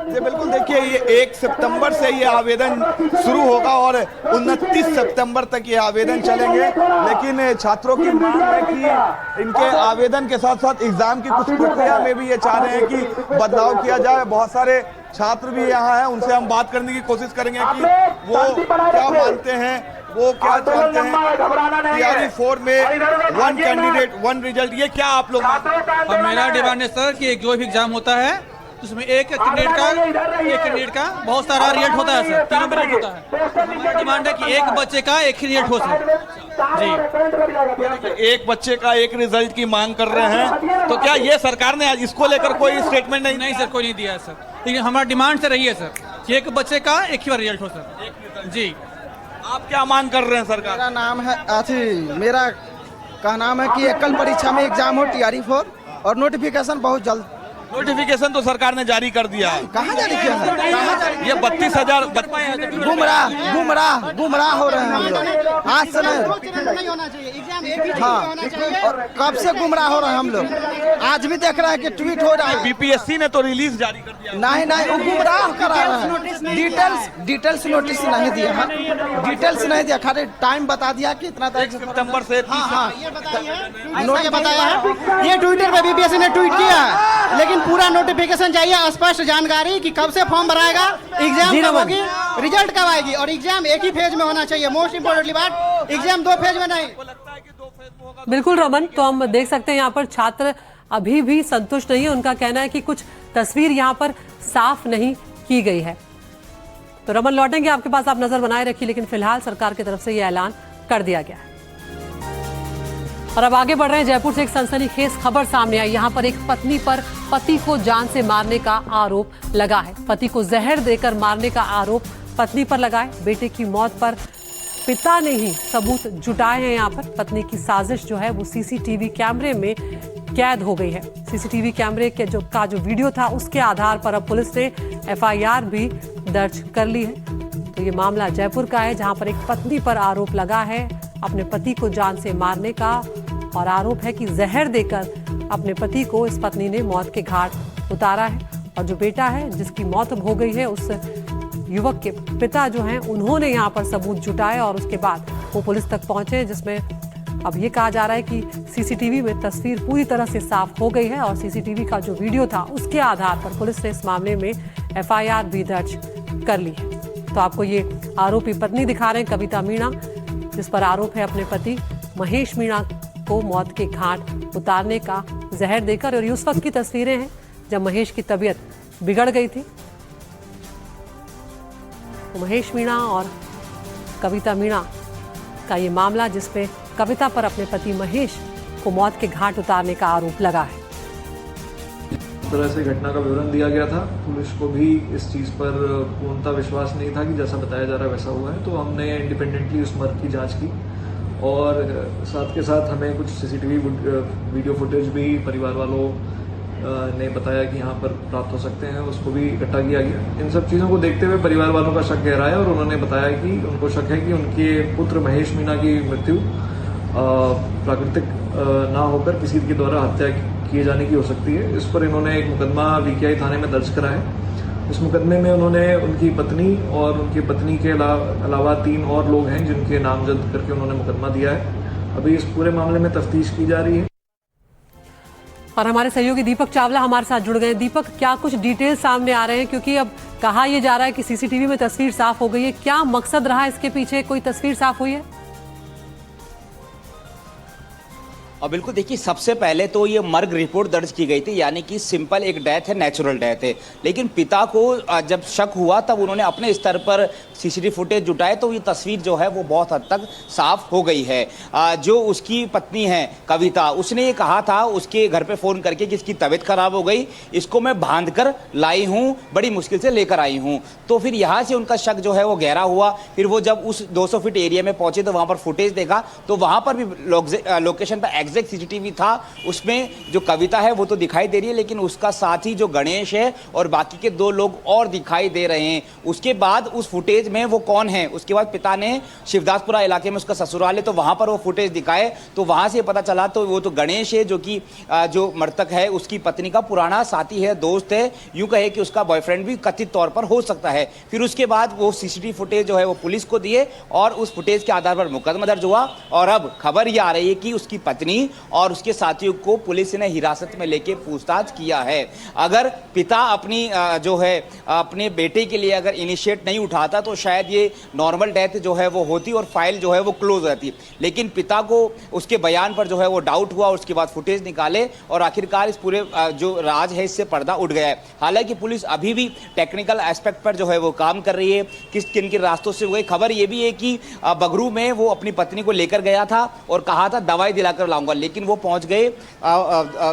Speaker 13: ये बिल्कुल देखिए, ये 1 सितंबर से ये आवेदन शुरू होगा और 29 सितंबर तक ये आवेदन चलेंगे, लेकिन छात्रों की मांग है कि इनके आवेदन के साथ साथ एग्जाम की कुछ प्रक्रिया में भी ये चाह रहे हैं कि बदलाव किया जाए। बहुत सारे छात्र भी यहाँ हैं, उनसे हम बात करने की कोशिश करेंगे कि वो क्या मानते हैं, वो क्या चाहते हैं। TRE 4 में 1 कैंडिडेट 1 रिजल्ट, ये क्या आप लोग?
Speaker 15: मेरा डिमांड है सर कि जो भी एग्जाम होता है उसमें एक कैंडिडेट का बहुत सारा रिजल्ट होता है सर, 3 रिजल्ट होता है। हमारी डिमांड है कि एक बच्चे का एक ही रिजल्ट हो सर जी।
Speaker 13: एक बच्चे का एक रिजल्ट की मांग कर रहे हैं, तो क्या ये सरकार ने इसको लेकर कोई स्टेटमेंट
Speaker 15: नहीं सर, कोई नहीं दिया है सर, लेकिन हमारा डिमांड से रही है सर कि एक बच्चे का एक ही बार रिजल्ट हो सर जी।
Speaker 13: आप क्या मांग कर रहे हैं सरकार?
Speaker 16: मेरा नाम है मेरा का नाम है कि एकल परीक्षा में एग्जाम हो TRE 4 और नोटिफिकेशन बहुत जल्द।
Speaker 13: नोटिफिकेशन तो सरकार ने जारी कर दिया है।
Speaker 16: कहाँ जारी किया है?
Speaker 13: ये 32,000
Speaker 16: गुमराह हो रहे हैं हम लोग। आज से नहीं होना चाहिए एग्जाम, एक ही होना चाहिए। और कब से गुमराह हो रहे हैं हम लोग? आज भी देख रहे हैं कि ट्वीट हो रहा है।
Speaker 13: BPSC ने तो रिलीज जारी कर दिया।
Speaker 16: नहीं, वो गुमराह करा रहे हैं। डिटेल्स नोटिस नहीं दिया है, डिटेल्स नहीं दिया, खाली टाइम बता दिया कि इतना
Speaker 13: 1 सितंबर से।
Speaker 16: नोटिस बताया है, ये ट्विटर पे BPSC ने ट्वीट किया है, लेकिन पूरा नोटिफिकेशन चाहिए, स्पष्ट जानकारी कि कब से फॉर्म भराएगा, एग्जाम कब होगी, रिजल्ट कब आएगी और एग्जाम एक ही फेज में होना चाहिए। मोस्ट इंपोर्टेंटली बात, एग्जाम 2 फेज में नहीं।
Speaker 1: बिल्कुल रमन, तो हम देख सकते हैं यहाँ पर छात्र अभी भी संतुष्ट नहीं है। उनका कहना है कि कुछ तस्वीर यहाँ पर साफ नहीं की गई है। तो रमन लौटेंगे आपके पास, आप नजर बनाए रखिए, लेकिन फिलहाल सरकार की तरफ से यह ऐलान कर दिया गया है। और अब आगे बढ़ रहे हैं, जयपुर से एक सनसनीखेज खबर सामने आई। यहाँ पर एक पत्नी पर पति को जान से मारने का आरोप लगा है। पति को जहर देकर मारने का आरोप पत्नी पर लगा है। बेटे की मौत पर पिता ने ही सबूत जुटाए हैं। यहाँ पर पत्नी की साजिश जो है वो CCTV कैमरे में कैद हो गई है। CCTV कैमरे के जो वीडियो था उसके आधार पर अब पुलिस ने FIR भी दर्ज कर ली है। तो ये मामला जयपुर का है, जहां पर एक पत्नी पर आरोप लगा है अपने पति को जान से मारने का, और आरोप है कि जहर देकर अपने पति को इस पत्नी ने मौत के घाट उतारा है। और जो बेटा है जिसकी मौत हो गई है, उस युवक के पिता जो हैं उन्होंने यहाँ पर सबूत जुटाए और उसके बाद वो पुलिस तक पहुंचे, जिसमें अब ये कहा जा रहा है कि CCTV में तस्वीर पूरी तरह से साफ हो गई है और CCTV का जो वीडियो था उसके आधार पर पुलिस ने इस मामले में FIR भी दर्ज कर ली है। तो आपको ये आरोपी पत्नी दिखा रहे हैं, कविता मीणा, जिस पर आरोप है अपने पति महेश मीणा को मौत के घाट उतारने का जहर देकर। और ये उस वक्त की तस्वीरें हैं जब महेश की तबीयत बिगड़ गई थी। तो महेश मीणा और कविता मीणा का ये मामला, जिसपे कविता पर अपने पति महेश को मौत के घाट उतारने का आरोप लगा है।
Speaker 17: इस तरह से घटना का विवरण दिया गया था। पुलिस को भी इस चीज़ पर पूर्णतः विश्वास नहीं था कि जैसा बताया जा रहा है वैसा हुआ है, तो हमने इंडिपेंडेंटली उस मर्डर की जांच की और साथ के साथ हमें कुछ CCTV वीडियो फुटेज भी परिवार वालों ने बताया कि यहाँ पर प्राप्त हो सकते हैं, उसको भी इकट्ठा किया गया। इन सब चीज़ों को देखते हुए परिवार वालों का शक गहरा है और उन्होंने बताया कि उनको शक है कि उनके पुत्र महेश मीणा की मृत्यु प्राकृतिक ना होकर किसी के द्वारा हत्या किए जाने की हो सकती है। इस पर इन्होंने एक मुकदमा VKI थाने में दर्ज करा है। इस मुकदमे में उन्होंने उनकी पत्नी और उनकी पत्नी के अलावा 3 और लोग हैं जिनके नामजद करके उन्होंने मुकदमा दिया है। अभी इस पूरे मामले में तफ्तीश की जा रही है।
Speaker 1: और हमारे सहयोगी दीपक चावला हमारे साथ जुड़ गए। दीपक, क्या कुछ डिटेल सामने आ रहे हैं, क्योंकि अब कहा यह जा रहा है कि CCTV में तस्वीर साफ हो गई है, क्या मकसद रहा इसके पीछे, कोई तस्वीर साफ हुई है?
Speaker 18: और बिल्कुल देखिए, सबसे पहले तो ये मर्ग रिपोर्ट दर्ज की गई थी, यानी कि सिंपल एक डेथ है, नेचुरल डेथ है। लेकिन पिता को जब शक हुआ तब उन्होंने अपने स्तर पर सीसीटीवी फुटेज जुटाए तो ये तस्वीर जो है वो बहुत हद तक साफ हो गई है। जो उसकी पत्नी है कविता, उसने ये कहा था उसके घर पे फ़ोन करके कि इसकी तबीयत खराब हो गई, इसको मैं बांध कर लाई हूँ, बड़ी मुश्किल से लेकर आई हूँ। तो फिर यहाँ से उनका शक जो है वो गहरा हुआ। फिर वो जब उस 200 फीट एरिया में पहुंचे तो वहाँ पर फुटेज देखा तो वहाँ पर भी लोकेशन पर एग्जैक्ट सीसीटीवी था। उसमें जो कविता है वो तो दिखाई दे रही है, लेकिन उसका साथी जो गणेश है और बाकी के 2 लोग और दिखाई दे रहे हैं। उसके बाद उस फुटेज में वो कौन है, उसके बाद पिता ने शिवदासपुरा इलाके में उसका ससुराल है तो वहाँ पर वो फुटेज दिखाए तो वहाँ से पता चला तो वो तो गणेश है जो कि जो मृतक है उसकी पत्नी का पुराना साथी है, दोस्त है, यूँ कहे कि उसका बॉयफ्रेंड भी कथित तौर पर हो सकता है। फिर उसके बाद वो सीसीटीवी फुटेज जो है वो पुलिस को दिए और उस फुटेज के आधार पर मुकदमा दर्ज हुआ। और अब खबर ये आ रही है कि उसकी पत्नी और उसके साथियों को पुलिस ने हिरासत में लेके पूछताछ किया है। अगर पिता अपनी जो है अपने बेटे के लिए अगर इनिशिएट नहीं उठाता तो शायद ये नॉर्मल डेथ जो है वो होती और फाइल जो है वो क्लोज रहती। लेकिन पिता को उसके बयान पर जो है वो डाउट हुआ, उसके बाद फुटेज निकाले और आखिरकार इस पूरे जो राज है इससे पर्दा उठ गया है। हालांकि पुलिस अभी भी टेक्निकल एस्पेक्ट पर जो है वो काम कर रही है, किस किन के रास्तों से हुए। खबर ये भी है कि बगरू में वो अपनी पत्नी को लेकर गया था और कहा था दवाई दिलाकर लाऊंगा, लेकिन वो पहुंच गए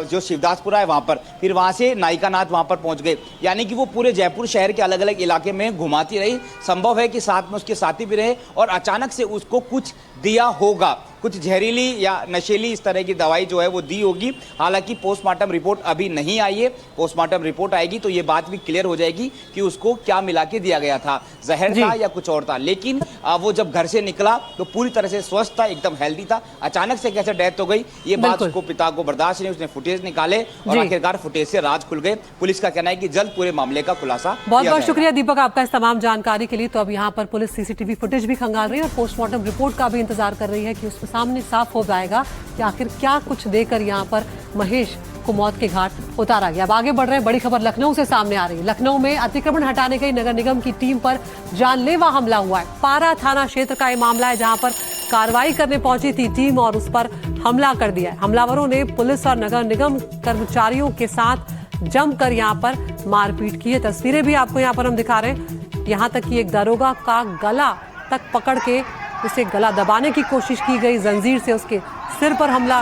Speaker 18: जो शिवदासपुरा है वहां पर, फिर वहां से नायिकानाथ वहां पर पहुंच गए। यानी कि वो पूरे जयपुर शहर के अलग अलग इलाके में घुमाती रही। संभव है कि साथ में उसके साथी भी रहे और अचानक से उसको कुछ दिया होगा, कुछ जहरीली या नशीली इस तरह की दवाई जो है वो दी होगी। हालांकि पोस्टमार्टम रिपोर्ट अभी नहीं आई है, पोस्टमार्टम रिपोर्ट आएगी तो ये बात भी क्लियर हो जाएगी कि उसको क्या मिला के दिया गया था, जहर था या कुछ और था। लेकिन वो जब घर से निकला तो पूरी तरह से स्वस्थ था, एकदम हेल्दी था। अचानक से कैसे डेथ हो गई ये बात उसको पिता को बर्दाश्त नहीं, उसने फुटेज निकाले और आखिरकार फुटेज से राज खुल गए। पुलिस का कहना है कि जल्द पूरे मामले का खुलासा।
Speaker 1: बहुत बहुत शुक्रिया दीपक आपका इस तमाम जानकारी के लिए। तो अब यहाँ पर पुलिस सीसीटीवी फुटेज भी खंगाल रही है और पोस्टमार्टम रिपोर्ट का भी इंतजार कर रही है कि उसके सामने साफ हो जाएगा कि आखिर क्या कुछ देकर यहाँ पर महेश को मौत के घाट उतारा गया। अब आगे बढ़ रहे हैं, बड़ी खबर लखनऊ से सामने आ रही है। लखनऊ में अतिक्रमण हटाने गई नगर निगम की टीम पर जानलेवा हमला हुआ है। पारा थाना क्षेत्र का ये मामला है जहां पर कार्रवाई करने पहुंची थी टीम और उस पर हमला कर दिया है। हमलावरों ने पुलिस और नगर निगम कर्मचारियों के साथ जमकर यहाँ पर मारपीट की है। तस्वीरें भी आपको यहाँ पर हम दिखा रहे हैं। यहाँ तक कि एक दरोगा का गला तक पकड़ के उसे गला दबाने की कोशिश की गई, जंजीर से उसके सिर पर हमला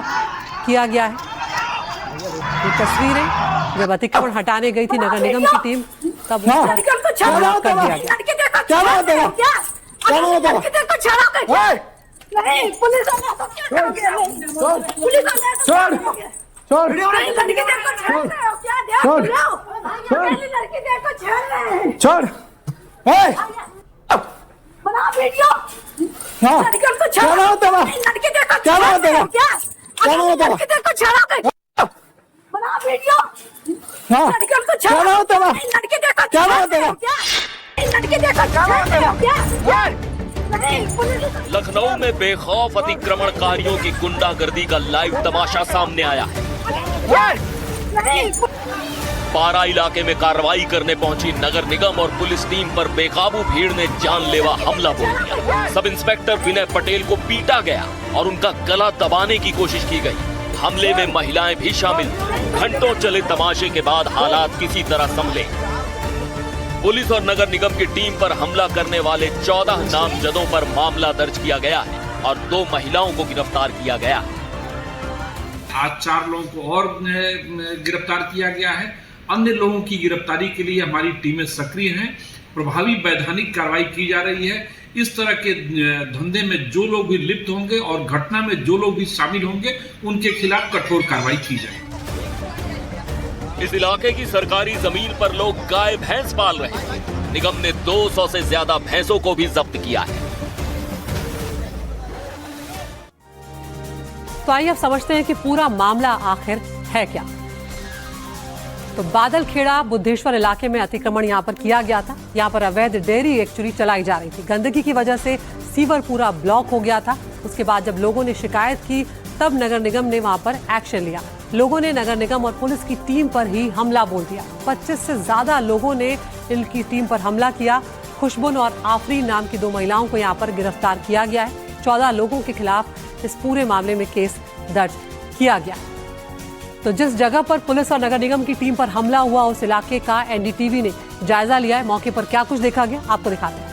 Speaker 1: किया गया है। ये तस्वीरें जब अतिक्रमण हटाने गई थी नगर निगम की टीम तब हमला कर दिया गया।
Speaker 19: लखनऊ में बेखौफ अतिक्रमणकारियों की गुंडागर्दी का लाइव तमाशा सामने आया है। पारा इलाके में कार्रवाई करने पहुंची नगर निगम और पुलिस टीम पर बेकाबू भीड़ ने जानलेवा हमला बोल दिया। सब इंस्पेक्टर विनय पटेल को पीटा गया और उनका गला दबाने की कोशिश की गई। हमले में महिलाएं भी शामिल। घंटों चले तमाशे के बाद हालात किसी तरह संभले। पुलिस और नगर निगम की टीम पर हमला करने वाले 14 नामजदों पर मामला दर्ज किया गया है और 2 महिलाओं को गिरफ्तार किया गया है।
Speaker 20: आज 4 लोगों को और गिरफ्तार किया गया है। अन्य लोगों की गिरफ्तारी के लिए हमारी टीमें सक्रिय हैं। प्रभावी वैधानिक कार्रवाई की जा रही है। इस तरह के धंधे में जो लोग भी लिप्त होंगे और घटना में जो लोग भी शामिल होंगे उनके खिलाफ कठोर कार्रवाई की जाएगी।
Speaker 19: इस इलाके की सरकारी जमीन पर लोग गाय भैंस पाल रहे हैं। निगम ने 200 से ज्यादा भैंसों को भी जब्त किया है।
Speaker 1: तो आइए अब समझते हैं कि पूरा मामला आखिर है क्या। तो बादलखेड़ा बुद्धेश्वर इलाके में अतिक्रमण यहाँ पर किया गया था। यहाँ पर अवैध डेयरी एक्चुअली चलाई जा रही थी। गंदगी की वजह से सीवर पूरा ब्लॉक हो गया था। उसके बाद जब लोगों ने शिकायत की तब नगर निगम ने वहां पर एक्शन लिया। लोगों ने नगर निगम और पुलिस की टीम पर ही हमला बोल दिया। 25 से ज्यादा लोगों ने इनकी टीम पर हमला किया। खुशबुन और आफरीन नाम की 2 महिलाओं को यहाँ पर गिरफ्तार किया गया है। 14 लोगों के खिलाफ इस पूरे मामले में केस दर्ज किया गया। तो जिस जगह पर पुलिस और नगर निगम की टीम पर हमला हुआ उस इलाके का एनडीटीवी ने जायजा लिया है। मौके पर क्या कुछ देखा गया आपको दिखाते हैं।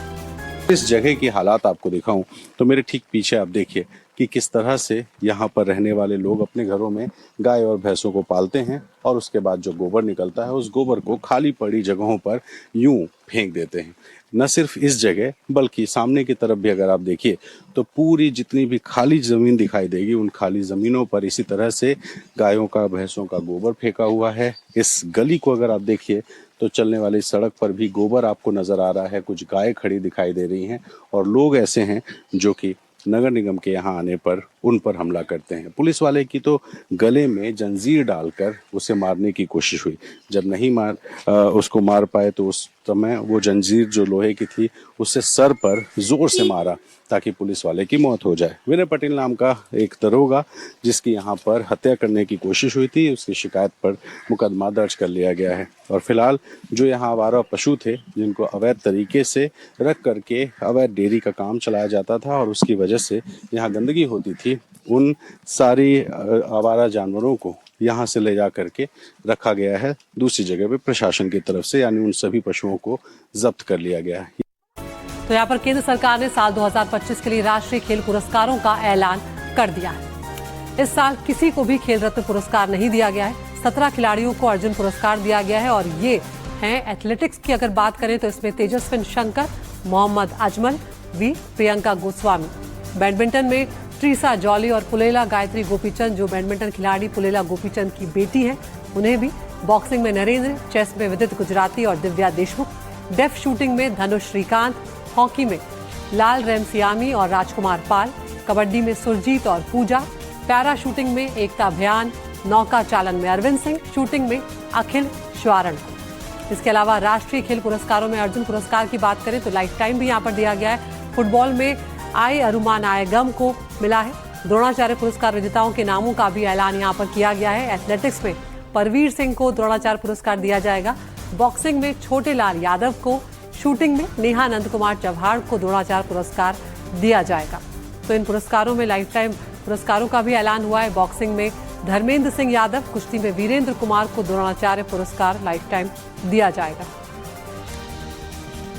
Speaker 21: इस जगह की हालात आपको दिखाऊं तो मेरे ठीक पीछे आप देखिए कि किस तरह से यहाँ पर रहने वाले लोग अपने घरों में गाय और भैंसों को पालते हैं और उसके बाद जो गोबर निकलता है उस गोबर को खाली पड़ी जगहों पर यूं फेंक देते हैं। न सिर्फ इस जगह बल्कि सामने की तरफ भी अगर आप देखिए तो पूरी जितनी भी खाली जमीन दिखाई देगी उन खाली जमीनों पर इसी तरह से गायों का भैंसों का गोबर फेंका हुआ है। इस गली को अगर आप देखिए तो चलने वाली सड़क पर भी गोबर आपको नजर आ रहा है, कुछ गाय खड़ी दिखाई दे रही हैं और लोग ऐसे हैं जो कि नगर निगम के यहाँ आने पर उन पर हमला करते हैं। पुलिस वाले की तो गले में जंजीर डालकर उसे मारने की कोशिश हुई, जब नहीं उसको मार पाए तो उस समय वो जंजीर जो लोहे की थी उससे सर पर जोर से मारा ताकि पुलिस वाले की मौत हो जाए। विनय पटेल नाम का एक दरोगा जिसकी यहाँ पर हत्या करने की कोशिश हुई थी, उसकी शिकायत पर मुकदमा दर्ज कर लिया गया है और फिलहाल जो यहाँ आवारा पशु थे जिनको अवैध तरीके से रख करके अवैध डेयरी का काम चलाया जाता था और उसकी वजह से यहाँ गंदगी होती थी, उन सारी आवारा जानवरों को यहाँ से ले जा करके रखा गया है दूसरी जगह पे प्रशासन की तरफ से, यानी उन सभी पशुओं को जब्त कर लिया गया है।
Speaker 1: तो यहाँ पर केंद्र सरकार ने साल 2025 के लिए राष्ट्रीय खेल पुरस्कारों का ऐलान कर दिया है। इस साल किसी को भी खेल रत्न पुरस्कार नहीं दिया गया है। 17 खिलाड़ियों को अर्जुन पुरस्कार दिया गया है और ये हैं एथलेटिक्स की अगर बात करें तो इसमें तेजस्विन शंकर, मोहम्मद अजमल, प्रियंका गोस्वामी। बैडमिंटन में ट्रीसा जॉली और पुलेला गायत्री गोपीचंद जो बैडमिंटन खिलाड़ी पुलेला गोपीचंद की बेटी है उन्हें भी। बॉक्सिंग में नरेंद्र, चेस में विदित गुजराती और दिव्या देशमुख, डेफ शूटिंग में धनुष श्रीकांत, हॉकी में लाल रेमसियामी और राजकुमार पाल, कबड्डी में सुरजीत और पूजा, पैरा शूटिंग में एकता अभियान, नौका चालन में अरविंद सिंह, शूटिंग में अखिल श्वारण। इसके अलावा राष्ट्रीय खेल पुरस्कारों में अर्जुन पुरस्कार की बात करें तो लाइफ टाइम भी यहाँ पर दिया गया है। फुटबॉल में आई अरुमान आयगम को मिला है। द्रोणाचार्य पुरस्कार विजेताओं के नामों का भी ऐलान यहाँ पर किया गया है। एथलेटिक्स में परवीर सिंह को द्रोणाचार्य पुरस्कार दिया जाएगा। बॉक्सिंग में छोटे लाल यादव को, शूटिंग में नेहा नंद कुमार चव्हाण को द्रोणाचार्य पुरस्कार दिया जाएगा। तो इन पुरस्कारों में लाइफ टाइम पुरस्कारों का भी ऐलान हुआ है। बॉक्सिंग में धर्मेंद्र सिंह यादव, कुश्ती में वीरेंद्र कुमार को द्रोणाचार्य पुरस्कार लाइफ टाइम दिया जाएगा।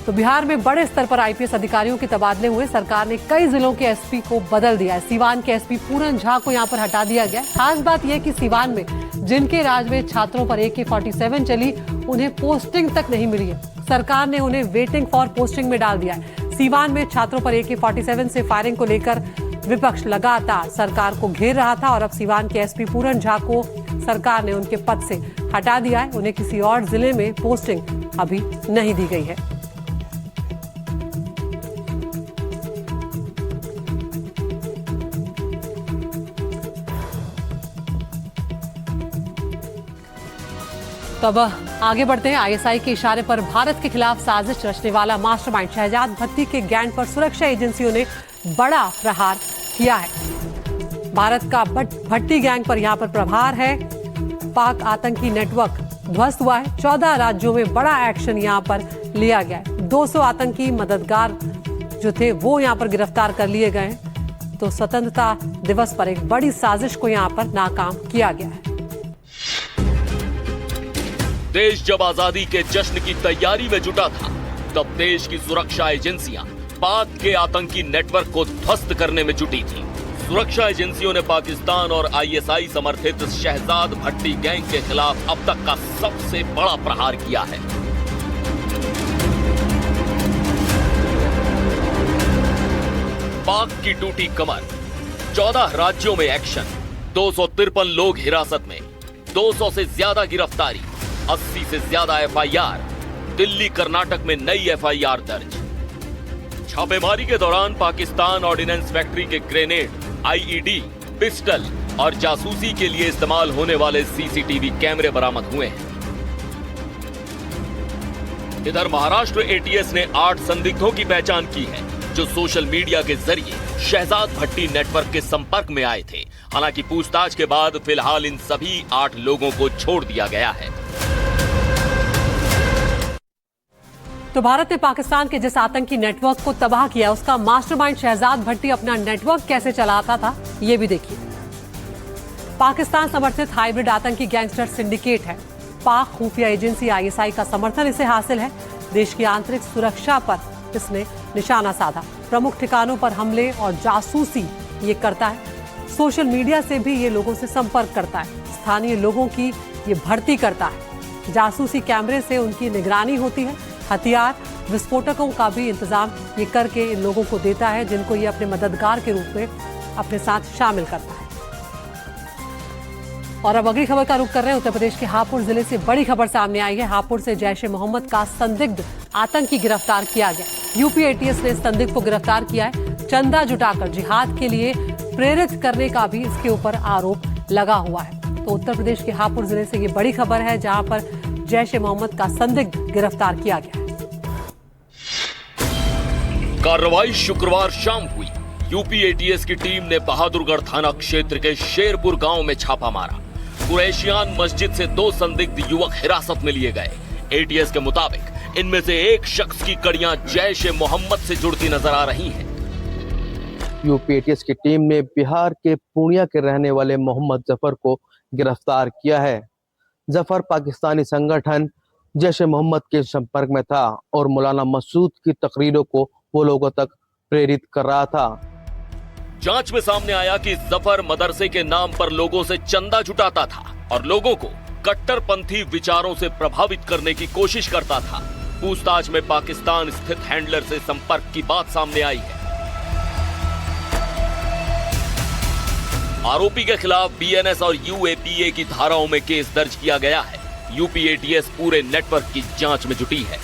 Speaker 1: तो बिहार में बड़े स्तर पर आईपीएस अधिकारियों के तबादले हुए। सरकार ने कई जिलों के एसपी को बदल दिया है। सीवान के एसपी पूरन झा को यहां पर हटा दिया गया। खास बात यह कि सीवान में जिनके राज में छात्रों पर AK-47 चली उन्हें पोस्टिंग तक नहीं मिली है। सरकार ने उन्हें वेटिंग फॉर पोस्टिंग में डाल दिया है। सीवान में छात्रों पर AK-47 से फायरिंग को लेकर विपक्ष लगातार सरकार को घेर रहा था और अब सीवान के एसपी पूरन झा को सरकार ने उनके पद से हटा दिया है। उन्हें किसी और जिले में पोस्टिंग अभी नहीं दी गई है। तो अब आगे बढ़ते हैं। ISI के इशारे पर भारत के खिलाफ साजिश रचने वाला मास्टरमाइंड शहजाद भट्टी के गैंग पर सुरक्षा एजेंसियों ने बड़ा प्रहार किया है। भारत का भट्टी गैंग पर यहां पर प्रहार है। पाक आतंकी नेटवर्क ध्वस्त हुआ है। 14 राज्यों में बड़ा एक्शन यहां पर लिया गया है। 200 आतंकी मददगार जो थे वो यहां पर गिरफ्तार कर लिए गए। तो स्वतंत्रता दिवस पर एक बड़ी साजिश को यहां पर नाकाम किया गया है।
Speaker 19: देश जब आजादी के जश्न की तैयारी में जुटा था तब देश की सुरक्षा एजेंसियां पाक के आतंकी नेटवर्क को ध्वस्त करने में जुटी थी। सुरक्षा एजेंसियों ने पाकिस्तान और ISI समर्थित शहजाद भट्टी गैंग के खिलाफ अब तक का सबसे बड़ा प्रहार किया है। पाक की टूटी कमर, 14 राज्यों में एक्शन, 253 लोग हिरासत में, 200 से ज्यादा गिरफ्तारी, 80 से ज्यादा FIR, दिल्ली कर्नाटक में नई FIR दर्ज। छापेमारी के दौरान पाकिस्तान ऑर्डिनेंस फैक्ट्री के ग्रेनेड, IED, पिस्टल और जासूसी के लिए इस्तेमाल होने वाले CCTV कैमरे बरामद हुए हैं। इधर महाराष्ट्र ATS ने 8 संदिग्धों की पहचान की है जो सोशल मीडिया के जरिए शहजाद भट्टी नेटवर्क के संपर्क में आए थे। हालांकि पूछताछ के बाद फिलहाल इन सभी 8 लोगों को छोड़ दिया गया है।
Speaker 1: तो भारत ने पाकिस्तान के जिस आतंकी नेटवर्क को तबाह किया उसका मास्टरमाइंड शहजाद भट्टी अपना नेटवर्क कैसे चलाता था ये भी देखिए। पाकिस्तान समर्थित हाइब्रिड आतंकी गैंगस्टर सिंडिकेट है। पाक खुफिया एजेंसी ISI का समर्थन इसे हासिल है। देश की आंतरिक सुरक्षा पर इसने निशाना साधा। प्रमुख ठिकानों पर हमले और जासूसी ये करता है। सोशल मीडिया से भी ये लोगों से संपर्क करता है। स्थानीय लोगों की ये भर्ती करता है। जासूसी कैमरे से उनकी निगरानी होती है। हथियार विस्फोटकों का भी इंतजाम ये करके इन लोगों को देता है, जिनको ये अपने मददगार के रूप में अपने साथ शामिल करता है। और अब अगली खबर का रुख कर रहे हैं। उत्तर प्रदेश के हापुड़ जिले से बड़ी खबर सामने आई है। हापुड़ से जैश ए मोहम्मद का संदिग्ध आतंकी गिरफ्तार किया गया। यूपी ATS ने संदिग्ध को गिरफ्तार किया है। चंदा जुटाकर जिहाद के लिए प्रेरित करने का भी इसके ऊपर आरोप लगा हुआ है। तो उत्तर प्रदेश के हापुड़ जिले से ये बड़ी खबर है, जहां पर जैश ए मोहम्मद का संदिग्ध गिरफ्तार किया गया है।
Speaker 19: कार्रवाई शुक्रवार शाम हुई। यूपी ATS की टीम ने बहादुरगढ़ थाना क्षेत्र के शेरपुर गांव में छापा मारा। कुरैशियान मस्जिद से 2 संदिग्ध युवक हिरासत में लिए गए। ATS के मुताबिक इनमें से एक शख्स की कड़ियां जैश ए मोहम्मद से जुड़ती नजर आ रही हैं।
Speaker 3: यूपी ATS की टीम ने बिहार के पूर्णिया के रहने वाले मोहम्मद जफर को गिरफ्तार किया है। जफर पाकिस्तानी संगठन जैश ए मोहम्मद के संपर्क में था और मौलाना मसूद की तकरीरों को वो लोगों तक प्रेरित कर रहा था।
Speaker 19: जांच में सामने आया कि जफर मदरसे के नाम पर लोगों से चंदा जुटाता था और लोगों को कट्टरपंथी विचारों से प्रभावित करने की कोशिश करता था। पूछताछ में पाकिस्तान स्थित हैंडलर से संपर्क की बात सामने आई है। आरोपी के खिलाफ BNS और UAPA की धाराओं में केस दर्ज किया गया है। यूपी ATS पूरे नेटवर्क की जांच में जुटी है।